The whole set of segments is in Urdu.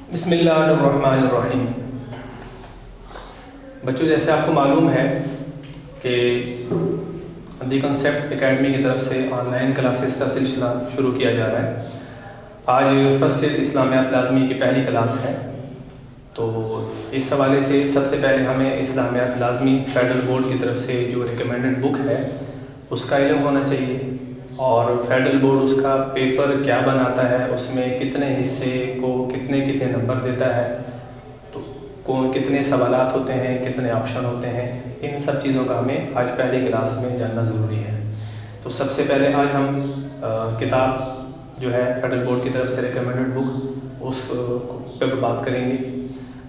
بسم اللہ الرحمن الرحیم۔ بچوں، جیسے آپ کو معلوم ہے کہ دی کنسیپٹ اکیڈمی کی طرف سے آن لائن کلاسز کا سلسلہ شروع کیا جا رہا ہے۔ آج فرسٹ ایئر اسلامیات لازمی کی پہلی کلاس ہے، تو اس حوالے سے سب سے پہلے ہمیں اسلامیات لازمی فیڈرل بورڈ کی طرف سے جو ریکمینڈڈ بک ہے اس کا علم ہونا چاہیے، اور فیڈرل بورڈ اس کا پیپر کیا بناتا ہے، اس میں کتنے حصے کو کتنے نمبر دیتا ہے، تو کتنے سوالات ہوتے ہیں، کتنے آپشن ہوتے ہیں، ان سب چیزوں کا ہمیں آج پہلی کلاس میں جاننا ضروری ہے۔ تو سب سے پہلے آج ہم کتاب جو ہے فیڈرل بورڈ کی طرف سے ریکمینڈڈ بک اس پہ بات کریں گے۔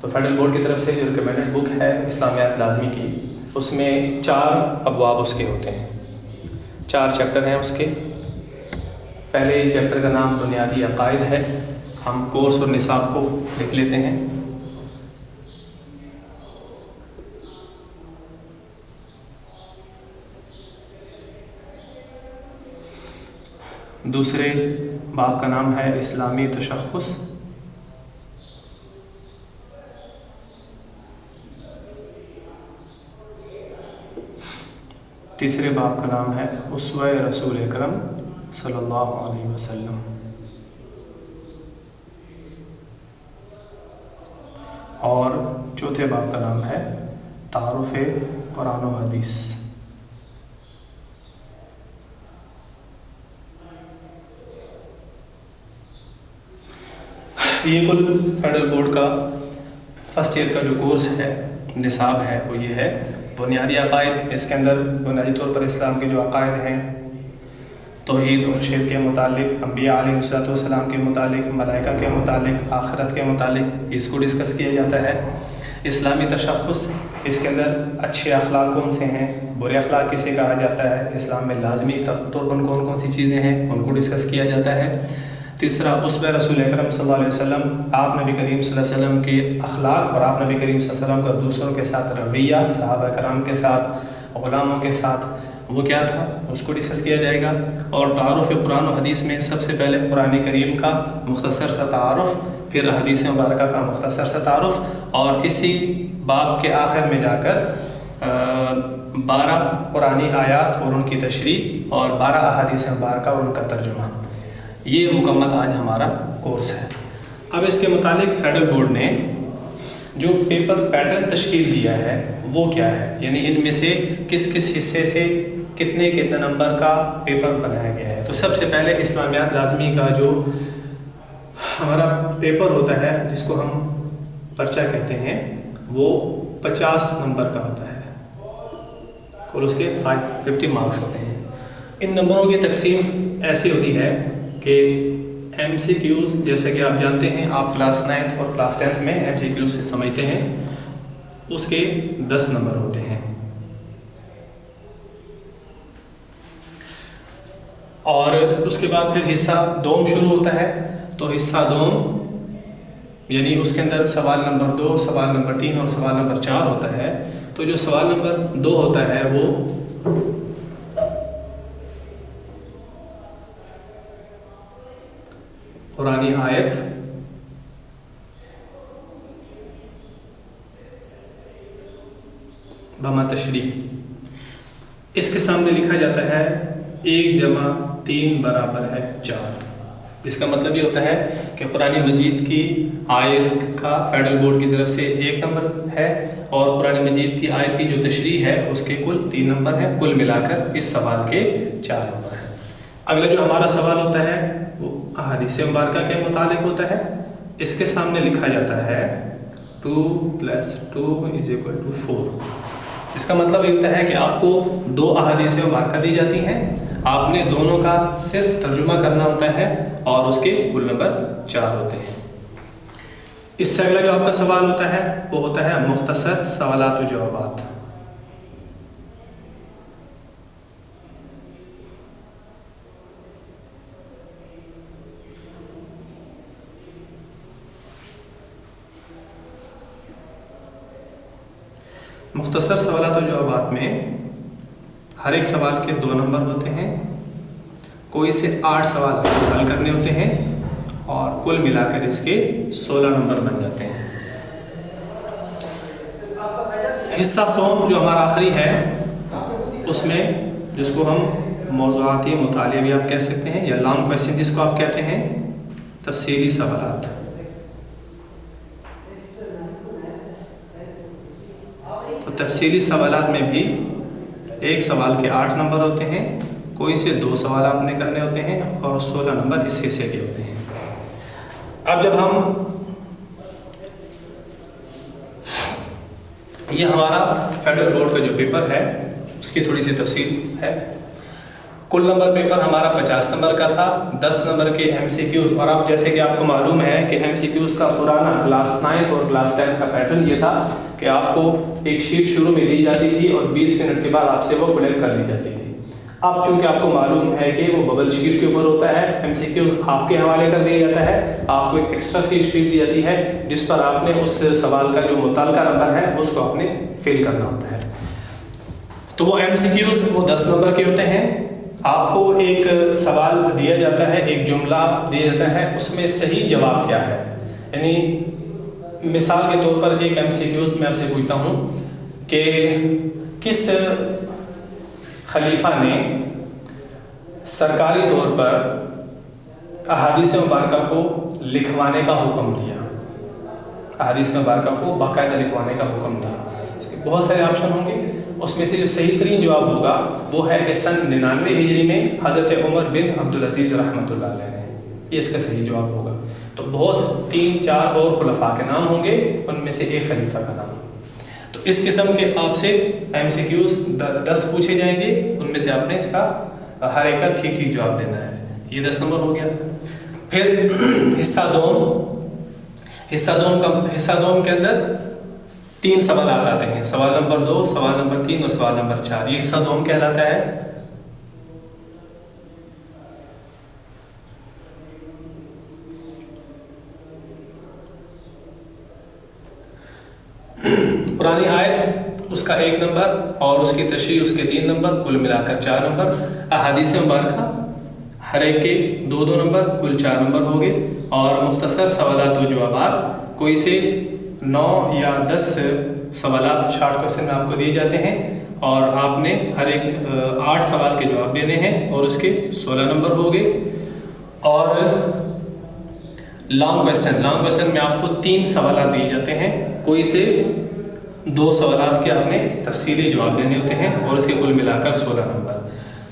تو فیڈرل بورڈ کی طرف سے جو ریکمینڈڈ بک ہے اسلامیات لازمی کی، اس میں 4 ابواب اس کے ہوتے ہیں، 4 چیپٹر ہیں اس کے۔ پہلے چیپٹر کا نام بنیادی عقائد ہے، ہم کورس اور نصاب کو لکھ لیتے ہیں۔ دوسرے باب کا نام ہے اسلامی تشخص۔ تیسرے باب کا نام ہے اسوہ رسول اکرم صلی اللہ علیہ وسلم۔ اور چوتھے باب کا نام ہے تعارف قرآن و حدیث۔ یہ کل فیڈرل بورڈ کا فرسٹ ایئر کا جو کورس ہے، نصاب ہے، وہ یہ ہے بنیادی عقائد۔ اس کے اندر بنیادی طور پر اسلام کے جو عقائد ہیں، توحید اور شرک کے متعلق، انبیاء علیہ السلام کے متعلق، ملائکہ کے متعلق، آخرت کے متعلق، اس کو ڈسکس کیا جاتا ہے۔ اسلامی تشخص، اس کے اندر اچھے اخلاق کون سے ہیں، برے اخلاق کسے کہا جاتا ہے، اسلام میں لازمی طور پر کون کون سی چیزیں ہیں، ان کو ڈسکس کیا جاتا ہے۔ تیسرا اسوہ رسول اکرم صلی اللہ علیہ وسلم، آپ نبی کریم صلی اللہ علیہ وسلم کے اخلاق اور آپ نبی کریم صلی اللہ علیہ وسلم کا دوسروں کے ساتھ رویہ، صحابہ کرام کے ساتھ، غلاموں کے ساتھ، وہ کیا تھا، اس کو ڈسکس کیا جائے گا۔ اور تعارف قرآن و حدیث میں سب سے پہلے قرآن کریم کا مختصر سا تعارف، پھر حدیث مبارکہ کا مختصر سا تعارف، اور اسی باب کے آخر میں جا کر 12 قرآنی آیات اور ان کی تشریح، اور 12 احادیث مبارکہ اور ان کا ترجمہ۔ یہ مکمل آج ہمارا کورس ہے۔ اب اس کے متعلق فیڈرل بورڈ نے جو پیپر پیٹرن تشکیل دیا ہے وہ کیا ہے، یعنی ان میں سے کس حصے سے کتنے نمبر کا پیپر بنایا گیا ہے۔ تو سب سے پہلے اسلامیات لازمی کا جو ہمارا پیپر ہوتا ہے، جس کو ہم پرچہ کہتے ہیں، وہ 50 نمبر کا ہوتا ہے، اور اس کے 50 مارکس ہوتے ہیں۔ ان نمبروں کی تقسیم ایسی ہوتی ہے کہ ایم سی کیوز، جیسے کہ آپ جانتے ہیں، آپ کلاس 9 اور کلاس 10 میں ایم سی کیوز سے سمجھتے ہیں، اس کے 10 نمبر ہوتے ہیں۔ اور اس کے بعد پھر حصہ دوم شروع ہوتا ہے۔ تو حصہ دوم یعنی اس کے اندر سوال نمبر 2، سوال نمبر 3 اور سوال نمبر 4 ہوتا ہے۔ تو جو سوال نمبر 2 ہوتا ہے وہ قرآنی آیت، بما تشریح، اس کے سامنے لکھا جاتا ہے 1 جمع 3 برابر ہے 4۔ اس کا مطلب یہ ہوتا ہے کہ قرآن مجید کی آیت کا فیڈرل بورڈ کی طرف سے 1 نمبر ہے، اور قرآن مجید کی آیت کی جو تشریح ہے اس کے کل 3 نمبر ہیں، کل ملا کر اس سوال کے 4 نمبر ہیں۔ اگلا جو ہمارا سوال ہوتا ہے وہ احادیث مبارکہ کے متعلق ہوتا ہے۔ اس کے سامنے لکھا جاتا ہے 2 + 2 = 4۔ اس کا مطلب یہ ہوتا ہے کہ آپ کو 2 احادیث مبارکہ دی جاتی ہیں، آپ نے دونوں کا صرف ترجمہ کرنا ہوتا ہے، اور اس کے کل نمبر 4 ہوتے ہیں۔ اس سے اگلا جو آپ کا سوال ہوتا ہے وہ ہوتا ہے مختصر سوالات و جوابات۔ مختصر سوالات و جوابات میں ہر ایک سوال کے 2 نمبر ہوتے ہیں، کوئی سے 8 سوال حل کرنے ہوتے ہیں، اور کل ملا کر اس کے 16 نمبر بن جاتے ہیں۔ حصہ سوم جو ہمارا آخری ہے، اس میں جس کو ہم موضوعاتی مطالعہ بھی آپ کہہ سکتے ہیں یا لانگ کویسچن جس کو آپ کہتے ہیں، تفصیلی سوالات۔ تو تفصیلی سوالات میں بھی ایک سوال کے 8 نمبر ہوتے ہیں، کوئی سے 2 سوال آپ نے کرنے ہوتے ہیں اور 16 نمبر اس حصے کے ہوتے ہیں۔ اب جب ہم یہ ہمارا فیڈرل بورڈ کا جو پیپر ہے اس کی تھوڑی سی تفصیل ہے۔ کل نمبر پیپر ہمارا 50 نمبر کا تھا، 10 نمبر کے ایم سی کیوز، اور اب جیسے کہ آپ کو معلوم ہے کہ ایم سی کیوز کا پرانا کلاس 9 اور کلاس 10 کا پیٹرن یہ تھا کہ آپ کو ایک شیٹ شروع میں دی جاتی تھی اور 20 منٹ کے بعد آپ سے وہ کلیکٹ کر لی جاتی تھی۔ اب چونکہ آپ کو معلوم ہے کہ وہ ببل شیٹ کے اوپر ہوتا ہے، ایم سی کیوز آپ کے حوالے کر دیا جاتا ہے، آپ کو ایک ایکسٹرا شیٹ دی جاتی ہے جس پر آپ نے اس سوال کا جو متعلقہ نمبر ہے اس کو آپ نے فل کرنا ہوتا ہے۔ تو وہ ایم سی کیوز وہ 10 نمبر کے ہوتے ہیں۔ آپ کو ایک سوال دیا جاتا ہے، ایک جملہ دیا جاتا ہے، اس میں صحیح جواب کیا ہے، یعنی مثال کے طور پر ایک ایم سی کیوز میں آپ سے پوچھتا ہوں کہ کس خلیفہ نے سرکاری طور پر احادیث مبارکہ کو لکھوانے کا حکم دیا، احادیث مبارکہ کو باقاعدہ لکھوانے کا حکم دیا؟ اس کے بہت سارے آپشن ہوں گے، اس میں سے جو صحیح ترین جواب ہوگا وہ ہے کہ سن 99 ہجری میں حضرت عمر بن عبدالعزیز رحمۃ اللہ علیہ نے، یہ اس کا صحیح جواب ہوگا۔ تو بہت 3-4 اور خلفاء کے نام ہوں گے، ان میں سے ایک خلیفہ کا نام۔ تو اس قسم کے آپ سے ایم سی کیوز 10 پوچھے جائیں گے، ان میں سے آپ نے اس کا ہر ایک کا ٹھیک ٹھیک جواب دینا ہے۔ یہ 10 نمبر ہو گیا۔ پھر حصہ دوم کے اندر 3 سوالات آتے ہیں، سوال نمبر 2، سوال نمبر 3 اور سوال نمبر 4۔ یہ حصہ دوم کہلاتا ہے۔ قرآنی آیت اس کا 1 نمبر اور اس کی تشریح اس کے 3 نمبر، کل ملا کر 4 نمبر۔ احادیث مبارکہ ہر ایک کے 2 نمبر، کل 4 نمبر ہو گئے۔ اور مختصر سوالات و جوابات کوئی سے 9 یا 10 سوالات شارٹ کوسچن میں آپ کو دیے جاتے ہیں اور آپ نے ہر ایک 8 سوال کے جواب دینے ہیں اور اس کے 16 نمبر ہو گئے۔ اور لانگ کویسچن میں آپ کو 3 سوالات دیے جاتے ہیں، کوئی سے 2 سوالات کے آپ نے تفصیلی جواب دینے ہوتے ہیں اور اس کے کل ملا کر 16 نمبر۔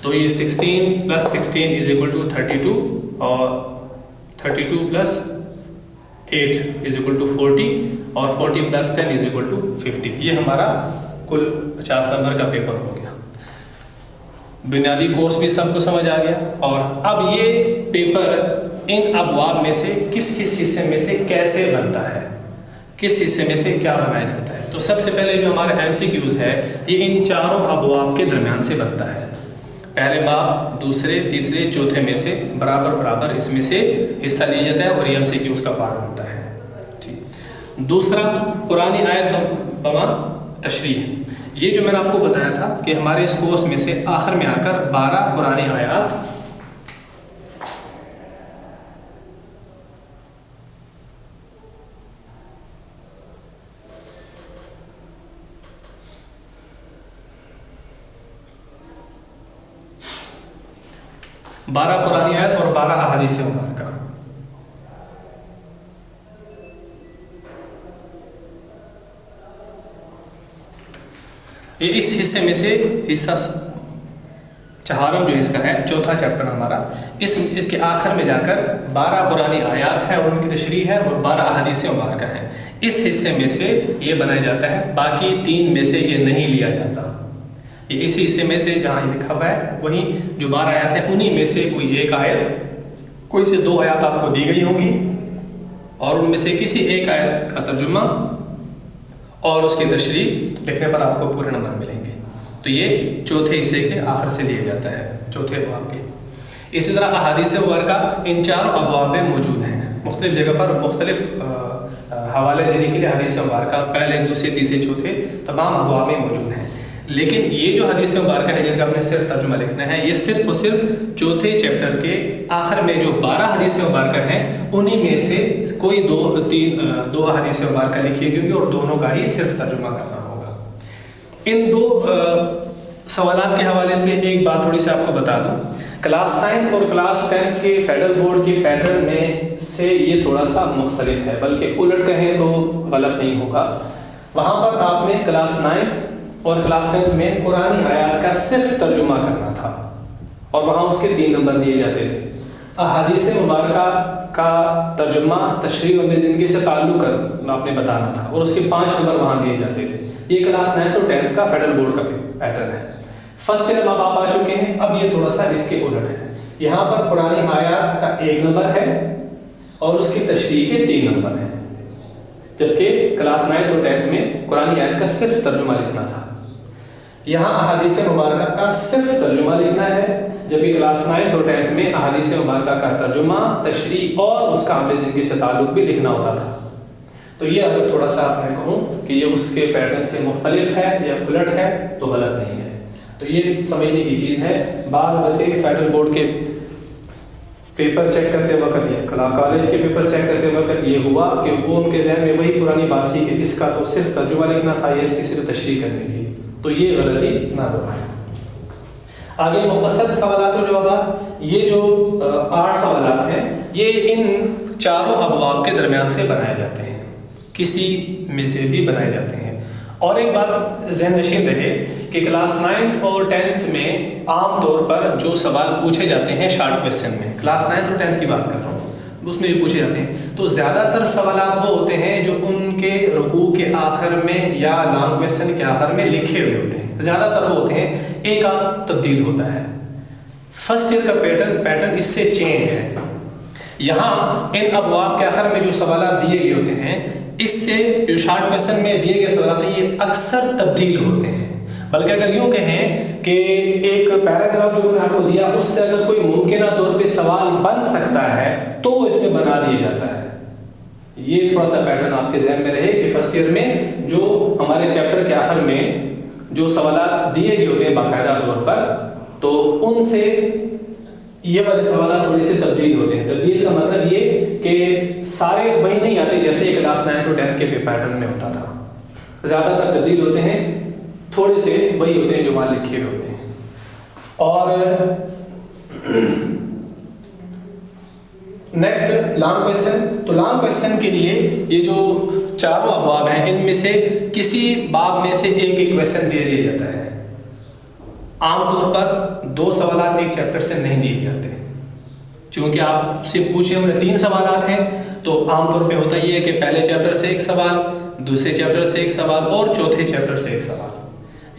تو یہ 16 + 16 = 32 اور 32 + 8 = 40 اور 40 + 10 = 50۔ یہ ہمارا کل 50 نمبر کا پیپر ہو گیا۔ بنیادی کورس بھی سب کو سمجھ آ گیا۔ اور اب یہ پیپر ان ابواب میں سے کس حصے میں سے کیسے بنتا ہے، کس حصے میں سے کیا بنایا جاتا ہے؟ تو سب سے پہلے جو ہمارا ایم سی کیوز ہے یہ ان 4 ابواب کے درمیان سے بنتا ہے۔ پہلے باب، دوسرے، تیسرے، چوتھے میں سے برابر اس میں سے حصہ لیا جاتا ہے اور یہ ایم سی کیوز کا پارٹ بنتا ہے۔ دوسرا قرآنی آیت بما تشریح، یہ جو میں نے آپ کو بتایا تھا کہ ہمارے اس کورس میں سے آخر میں آ کر 12 قرآنی آیات قرآنی آیت اور 12 احادیث مبارکہ۔ یہ اس حصے میں سے حصہ چہارم جو اس کا ہے، چوتھا چیپٹر ہمارا، اس کے آخر میں جا کر 12 قرآنی آیات ہے اور ان کی تشریح ہے اور 12 احادیث مبارکہ ہیں۔ اس حصے میں سے یہ بنایا جاتا ہے، باقی 3 میں سے یہ نہیں لیا جاتا۔ یہ اسی حصے میں سے جہاں یہ لکھا ہوا ہے وہیں جو 12 آیات ہیں انہی میں سے کوئی ایک آیت، کوئی سے 2 آیات آپ کو دی گئی ہوں گی اور ان میں سے کسی ایک آیت کا ترجمہ اور اس کی تشریح لکھنے پر آپ کو پورے نمبر ملیں گے۔ تو یہ چوتھے حصے کے آخر سے لیا جاتا ہے، چوتھے ابواب کے۔ اسی طرح احادیث مبارکہ ان 4 ابواب میں موجود ہیں، مختلف جگہ پر مختلف حوالے دینے کے لیے حدیث مبارکہ پہلے، دوسرے، تیسرے، چوتھے تمام ابواب میں موجود ہیں۔ لیکن یہ جو حدیث مبارکہ ہے جن کا آپ نے صرف ترجمہ لکھنا ہے، یہ صرف اور صرف چوتھے چیپٹر کے آخر میں جو 12 حدیث مبارکہ ہیں انہی میں سے کوئی دو حدیث مبارکہ لکھی گئی اور دونوں کا ہی صرف ترجمہ کرنا ہوگا۔ ان دو سوالات کے حوالے سے ایک بات تھوڑی سی آپ کو بتا دوں، کلاس 9 اور کلاس 10 کے فیڈرل بورڈ کے پیٹرن میں سے یہ تھوڑا سا مختلف ہے، بلکہ الٹ کہیں تو غلط نہیں ہوگا۔ وہاں پر آپ نے کلاس 9 اور کلاس 10 میں قرآنی آیات کا صرف ترجمہ کرنا تھا اور وہاں اس کے 3 نمبر دیے جاتے تھے۔ احادیث مبارکہ کا ترجمہ تشریح و زندگی سے تعلق کر آپ نے بتانا تھا اور اس کے 5 نمبر وہاں دیے جاتے تھے۔ یہ کلاس 9 اور 10 کا فیڈرل بورڈ کا پیٹرن ہے۔ فرسٹ ایئر اب آپ آ چکے ہیں، اب یہ تھوڑا سا اس کے الٹ ہے۔ یہاں پر قرآنی آیات کا 1 نمبر ہے اور اس کی تشریح کے 3 نمبر ہیں، جبکہ کلاس 9 اور 10 میں قرآنی آیت کا صرف ترجمہ لکھنا تھا۔ یہاں احادیث مبارکہ کا صرف ترجمہ لکھنا ہے، جبکہ کلاس 9 اور 10 میں احادیث مبارکہ کا ترجمہ، تشریح اور اس کا عمل زندگی سے تعلق بھی لکھنا ہوتا تھا۔ تو یہ اگر تھوڑا سا آپ نے کہوں کہ یہ اس کے پیٹرن سے مختلف ہے یا الٹ ہے تو غلط نہیں ہے۔ تو یہ سمجھنے کی چیز ہے۔ بعض بچے فیڈرل بورڈ کے پیپر چیک کرتے وقت یا کالج کے پیپر چیک کرتے وقت یہ ہوا کہ وہ ان کے ذہن میں وہی پرانی بات تھی کہ اس کا تو صرف ترجمہ لکھنا تھا یا اس کی صرف تشریح کرنی تھی، تو یہ غلطی نہ دہرائیں۔ آگے مختصر سوالات و جوابات، یہ جو 8 سوالات ہیں یہ ان چاروں ابواب کے درمیان سے بنائے جاتے ہیں، کسی میں سے بھی بنائے جاتے ہیں۔ اور ایک بات ذہن نشین رہے کہ کلاس 9 اور 10 میں عام طور پر جو سوال پوچھے جاتے ہیں شارٹ کویسچن میں، کلاس 9 اور 10 کی بات کر رہا ہوں، اس میں جو پوچھے جاتے ہیں تو زیادہ تر سوالات وہ ہوتے ہیں جو ان کے رکوع کے آخر میں یا لانگ کویسچن کے آخر میں لکھے ہوئے ہوتے ہیں، زیادہ تر وہ ہوتے ہیں، ایک آدھ تبدیل ہوتا ہے۔ فرسٹ ایئر کا پیٹرن اس سے چینج ہے۔ یہاں ان ابواب کے آخر میں جو سوالات دیے گئے ہوتے ہیں، اس سے جو شارٹ کویسچن میں دیے گئے سوالات ہیں یہ اکثر تبدیل ہوتے ہیں، بلکہ اگر یوں کہیں کہ ایک پیراگراف جو میں نے آپ کو دیا اس سے اگر کوئی ممکنہ طور پہ سوال بن سکتا ہے تو وہ اس میں بنا دیا جاتا ہے۔ یہ تھوڑا سا پیٹرن آپ کے ذہن میں رہے کہ فرسٹ ایئر میں جو ہمارے چیپٹر کے آخر میں جو سوالات دیے گئے ہوتے ہیں باقاعدہ طور پر، تو ان سے یہ والے سوالات تھوڑی سی تبدیل ہوتے ہیں۔ تبدیل کا مطلب یہ کہ سارے وہی نہیں آتے جیسے کلاس 9 اور 10 کے پیٹرن میں ہوتا تھا، زیادہ تر تبدیل ہوتے ہیں، تھوڑے سے وہی ہوتے ہیں جو وہاں لکھے ہوئے ہوتے ہیں۔ اور نیکسٹ لانگ کویسچن، تو لانگ کویسچن کے لیے یہ جو چاروں ابواب ہیں ان میں سے کسی باب میں سے ایک ایک کویسچن دے دیا جاتا ہے۔ عام طور پر 2 سوالات ایک چیپٹر سے نہیں دیے جاتے، چونکہ آپ سے پوچھے ہوئے 3 سوالات ہیں تو عام طور پہ ہوتا یہ ہے کہ پہلے چیپٹر سے ایک سوال، دوسرے چیپٹر سے ایک سوال اور چوتھے چیپٹر سے ایک سوال،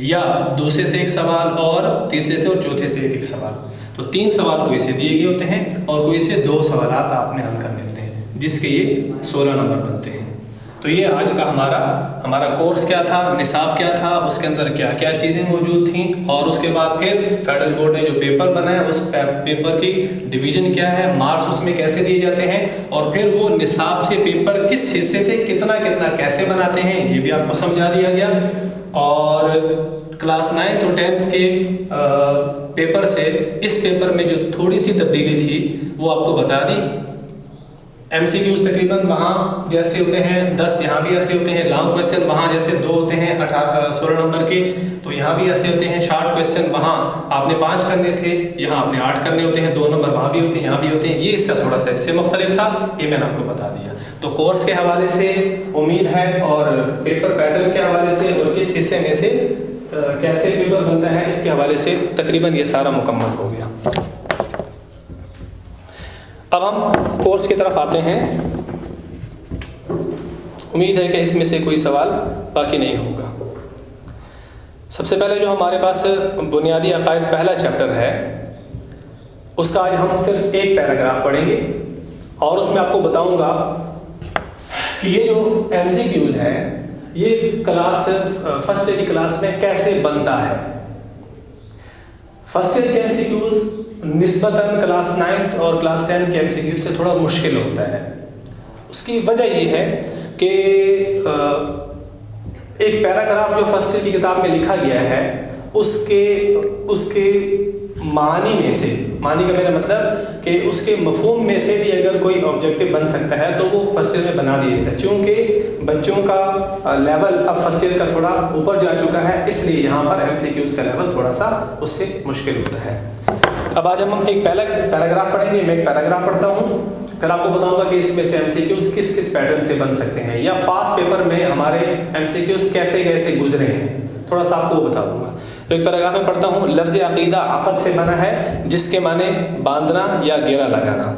یا دوسرے سے ایک سوال اور تیسرے سے اور چوتھے سے ایک سوال۔ تو 3 سوال کوئی سے دیے گئے ہوتے ہیں اور کوئی سے 2 سوالات آپ نے حل کرنے ہوتے ہیں، جس کے یہ 16 نمبر بنتے ہیں۔ تو یہ آج کا ہمارا کورس کیا تھا، نصاب کیا تھا، اس کے اندر کیا کیا چیزیں موجود تھیں، اور اس کے بعد پھر فیڈرل بورڈ نے جو پیپر بنایا اس پیپر کی ڈویژن کیا ہے، مارکس اس میں کیسے دیے جاتے ہیں، اور پھر وہ نصاب سے پیپر کس حصے سے کتنا کیسے بناتے ہیں یہ بھی آپ کو سمجھا دیا گیا۔ اور کلاس 9 اور 10 کے پیپر سے اس پیپر میں جو تھوڑی سی تبدیلی تھی وہ آپ کو بتا دی۔ ایم سی کیوز تقریباً وہاں جیسے ہوتے ہیں 10 یہاں بھی ایسے ہوتے ہیں، لانگ کویسچن وہاں جیسے 2 ہوتے ہیں 16 نمبر کے تو یہاں بھی ایسے ہوتے ہیں، شارٹ کویسچن وہاں آپ نے 5 کرنے تھے یہاں آپ نے 8 کرنے ہوتے ہیں، 2 نمبر وہاں بھی ہوتے ہیں یہاں بھی ہوتے ہیں۔ یہ اس سے تھوڑا سا اس سے مختلف تھا، یہ میں نے آپ کو بتا دیا۔ تو کورس کے حوالے سے امید ہے اور پیپر پیٹرن کے حوالے سے اور کس حصے میں سے کیسے پیپر بنتا ہے اس کے حوالے سے تقریباً یہ سارا مکمل ہو گیا۔ اب ہم کورس کی طرف آتے ہیں۔ امید ہے کہ اس میں سے کوئی سوال باقی نہیں ہوگا۔ سب سے پہلے جو ہمارے پاس بنیادی عقائد پہلا چیپٹر ہے اس کا آج ہم صرف ایک پیراگراف پڑھیں گے اور اس میں آپ کو بتاؤں گا کہ یہ جو ایم سی کیوز ہے یہ کلاس فرسٹ ایئر کی کلاس میں کیسے بنتا ہے۔ فرسٹ ایئر کے ایم سی کیوز نسبتاً کلاس 9 اور کلاس 10 کے ایم سی کیوز سے تھوڑا مشکل ہوتا ہے۔ اس کی وجہ یہ ہے کہ ایک پیراگراف جو فرسٹ ایئر کی کتاب میں لکھا گیا ہے اس کے معنی میں سے، معنی کا میرا مطلب کہ اس کے مفہوم میں سے بھی اگر کوئی آبجیکٹو بن سکتا ہے تو وہ فرسٹ ایئر میں بنا دیا جاتا ہے، چونکہ بچوں کا لیول اب فرسٹ ایئر کا تھوڑا اوپر جا چکا ہے، اس لیے یہاں پر ایم سی کیوز کا لیول تھوڑا سا اس سے مشکل ہوتا ہے۔ اب آج ہم ایک پیراگراف پڑھیں گے، میں ایک پیراگراف پڑھتا ہوں، پھر آپ کو بتاؤں گا کہ اس میں سے ایم سی کیوز کس کس پیٹرن سے بن سکتے ہیں، یا پاس پیپر میں ہمارے ایم سی کیوز کیسے کیسے گزرے ہیں، تھوڑا سا آپ کو بتا دوں گا۔ تو ایک پیراگراف میں پڑھتا ہوں، لفظ عقیدہ عقد سے بنا ہے جس کے معنی باندھنا یا گھیرا لگانا،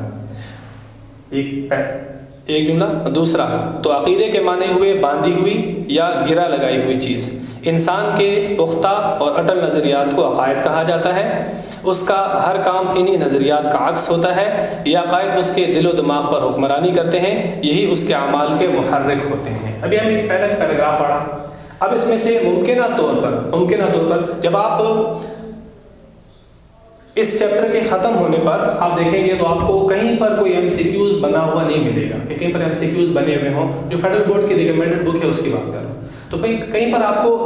ایک جملہ۔ دوسرا، تو عقیدے کے معنی ہوئے باندھی ہوئی یا گھیرا لگائی ہوئی چیز۔ انسان کے پختہ اور اٹل نظریات کو عقائد کہا جاتا ہے، اس کا ہر کام انہی نظریات کا عکس ہوتا ہے، یہ عقائد اس کے دل و دماغ پر حکمرانی کرتے ہیں، یہی اس کے اعمال کے محرک ہوتے ہیں۔ ابھی ہم ایک پہلا پیراگراف پڑھا، اب اس میں سے ممکنہ طور پر جب آپ اس چیپٹر کے ختم ہونے پر آپ دیکھیں گے تو آپ کو کہیں پر کوئی ایم سی کیوز بنا ہوا نہیں ملے گا کہ کہیں پر ایم سی کیوز بنے ہوئے ہوں، جو فیڈرل بورڈ کی ریکمینڈڈ بک ہے اس کی بات کر رہا ہوں، تو کہیں پر آپ کو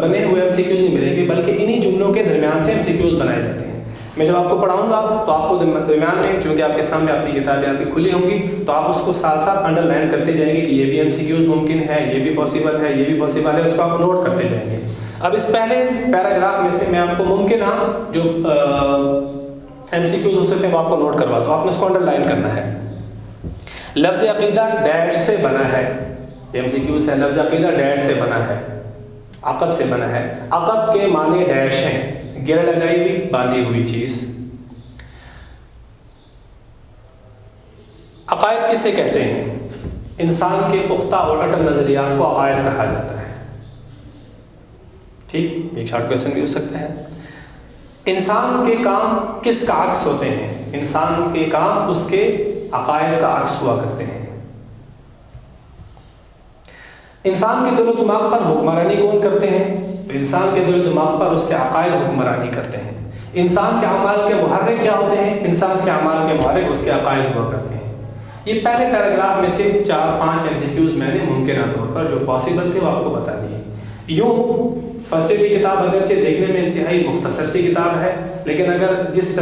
بنے ہوئے ایم سی کیوز نہیں ملیں گے، بلکہ انہی جملوں کے درمیان سے ایم سی کیوز بنائے جاتے ہیں۔ میں جب آپ کو پڑھاؤں گا تو آپ کو درمیان میں، چونکہ آپ کے سامنے اپنی کتابیں آپ کی کھلی ہوں گی، تو آپ اس کو ساتھ ساتھ انڈر لائن کرتے جائیں گے کہ یہ بھی ایم سی کیوز ممکن ہے، یہ بھی پاسبل ہے، یہ بھی پاسبل ہے، اس کو آپ نوٹ کرتے جائیں گے۔ اب اس پہلے پیراگراف میں سے میں آپ کو ممکنہ جو ایم سی کیوز ہو سکتے ہیں وہ آپ کو نوٹ کروا دو، آپ نے اس کو انڈر لائن کرنا ہے۔ لفظ عقیدہ ڈیش سے بنا ہے، ایم سی کیوز ہے، لفظ عقیدہ ڈیش سے بنا ہے، عقد سے بنا ہے، عقد کے معنی ڈیش ہیں، گرہ لگائی ہوئی باندھی ہوئی چیز۔ عقائد کسے کہتے ہیں؟ انسان کے پختہ اور اٹل نظریات کو عقائد کہا جاتا ہے۔ ٹھیک، ایک شارٹ کویسچن بھی ہو سکتا ہے۔ انسان کے کام کس کا عکس ہوتے ہیں؟ انسان کے کام اس کے عقائد کا عکس ہوا کرتے ہیں۔ انسان کے دل و دماغ پر حکمرانی کون کرتے ہیں؟ انسان کے دل و دماغ پر اس کے عقائد حکمرانی کرتے ہیں۔ انسان کے اعمال کے محرک کیا ہوتے ہیں؟ انسان کے اعمال کے محرک اس کے عقائد ہوا کرتے ہیں۔ یہ پہلے پیراگراف میں سے 4-5 ایم سی کیوز میں نے ممکنہ طور پر جو پاسبل تھے وہ آپ کو بتا دیے۔ یوں فرسٹ ایئر کی کتاب اگرچہ دیکھنے میں انتہائی مختصر سی کتاب ہے، لیکن اگر جس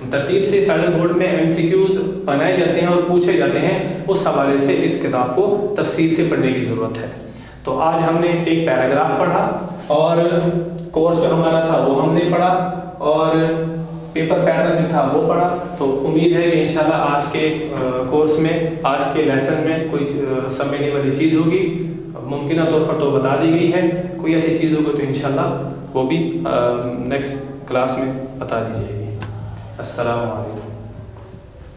ترتیب سے فیڈرل بورڈ میں ایم سی کیوز بنائے جاتے ہیں اور پوچھے جاتے ہیں، اس حوالے سے اس کتاب کو تفصیل سے پڑھنے کی ضرورت ہے۔ تو آج ہم نے ایک پیراگراف پڑھا اور کورس جو ہمارا تھا وہ ہم نے پڑھا اور پیپر پیٹرن جو تھا وہ پڑھا۔ تو امید ہے کہ انشاءاللہ آج کے کورس میں، آج کے لیسن میں کوئی سمجھنے والی چیز ہوگی، ممکنہ طور پر تو بتا دی گئی ہے، کوئی ایسی چیز ہوگی تو انشاءاللہ وہ بھی نیکسٹ کلاس میں بتا دی جائے گی۔ السلام علیکم۔